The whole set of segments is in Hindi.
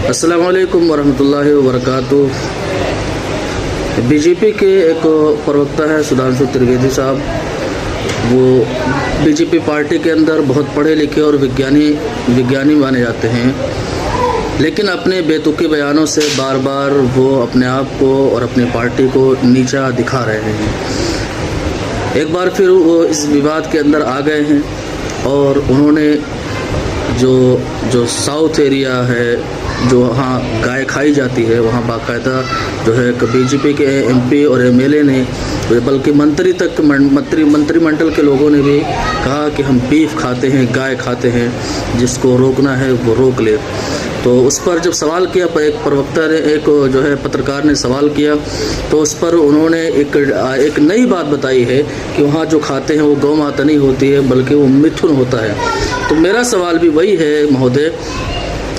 अस्सलाम वालेकुम वरहमतुल्लाहि वबरकातुह। बीजेपी के एक प्रवक्ता है सुधांशु त्रिवेदी साहब। वो बीजेपी पार्टी के अंदर बहुत पढ़े लिखे और विज्ञानी माने जाते हैं, लेकिन अपने बेतुके बयानों से बार बार वो अपने आप को और अपनी पार्टी को नीचा दिखा रहे हैं। एक बार फिर वो इस विवाद के अंदर आ गए हैं और उन्होंने जो साउथ एरिया है, जो वहाँ गाय खाई जाती है, वहाँ बाकायदा जो है बीजेपी के एमपी और एमएलए ने, बल्कि मंत्रिमंडल के लोगों ने भी कहा कि हम बीफ खाते हैं, गाय खाते हैं, जिसको रोकना है वो रोक ले। तो उस पर जब सवाल किया, एक प्रवक्ता ने, एक जो है पत्रकार ने सवाल किया, तो उस पर उन्होंने एक नई बात बताई है कि वहाँ जो खाते हैं वो गौ माता नहीं होती है, बल्कि वो मिथुन होता है। तो मेरा सवाल भी वही है महोदय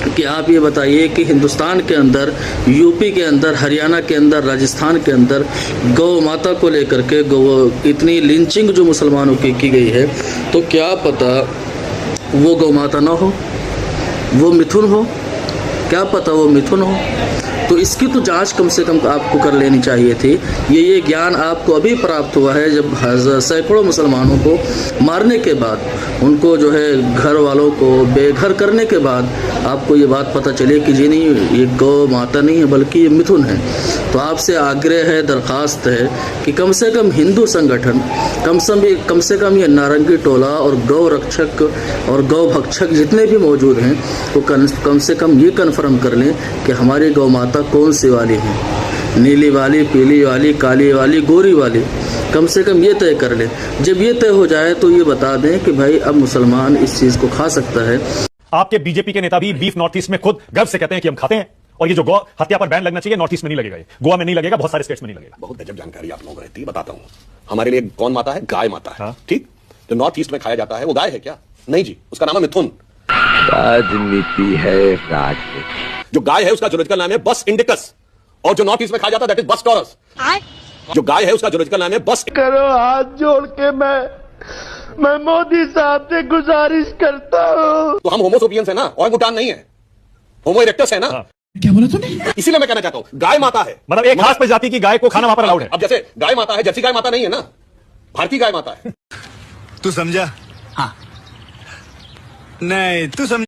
कि आप ये बताइए कि हिंदुस्तान के अंदर, यूपी के अंदर, हरियाणा के अंदर, राजस्थान के अंदर गौ माता को लेकर के इतनी लिंचिंग जो मुसलमानों की गई है, तो क्या पता वो गौ माता ना हो, वो मिथुन हो, क्या पता वो मिथुन हो। तो इसकी तो जांच कम से कम आपको कर लेनी चाहिए थी। ये ज्ञान आपको अभी प्राप्त हुआ है जब सैकड़ों मुसलमानों को मारने के बाद, उनको जो है घर वालों को बेघर करने के बाद आपको ये बात पता चली कि जी नहीं, ये गौ माता नहीं है बल्कि ये मिथुन है। तो आपसे आग्रह है, दरख्वास्त है कि कम से कम हिंदू संगठन, कम से कम ये नारंगी टोला और गौ रक्षक और गौ भक्षक जितने भी मौजूद हैं, वो कम से कम ये कन्फर्म कर लें कि हमारी गौ माता कौन सी वाली है, नीली वाली, पीली वाली, काली वाली, गोरी वाली। कम से कम ये तय कर लें। जब ये तय हो जाए तो ये बता दें कि भाई अब मुसलमान इस चीज़ को खा सकता है। आपके बीजेपी के नेता भी बीफ नॉर्थ ईस्ट में खुद गर्व से कहते हैं कि हम खाते हैं, और ये जो गौ हत्या पर बैन लगना चाहिए, नॉर्थ ईस्ट में नहीं लगेगा, ये गोवा में नहीं लगेगा, बहुत सारे स्टेट्स में नहीं लगेगा। बहुत गजब जानकारी आप लोगों को रहती है, बताता हूं। हमारे लिए कौन माता है? गाय माता है। हाँ? ठीक। जो नॉर्थ ईस्ट में खाया जाता है वो गाय है क्या? नहीं जी, उसका नाम है मिथुन। राजनीति है, राजनीति। जो गाय है उसका जूलॉजिकल नाम है बस इंडिकस, और जो नॉर्थ ईस्ट में खाया जाता है दैट इज बस टॉरस। जो गाय है उसका जूलॉजिकल नाम है बस। करो हाथ जोड़ के मैं मोदी साहब से गुजारिश करता हूँ। तो हम होमोसोपियंस है ना, ओरंगुटान नहीं है, होमो इरेक्टस है ना। हाँ। क्या बोला तूने? इसीलिए मैं कहना चाहता हूँ गाय माता है, मतलब एक खास प्रजाति की गाय को खाना वहां पर अलाउड है। अब जैसे गाय माता है, जर्सी गाय माता नहीं है ना, भारतीय गाय माता है। तू समझा? हाँ। नहीं, तू समझ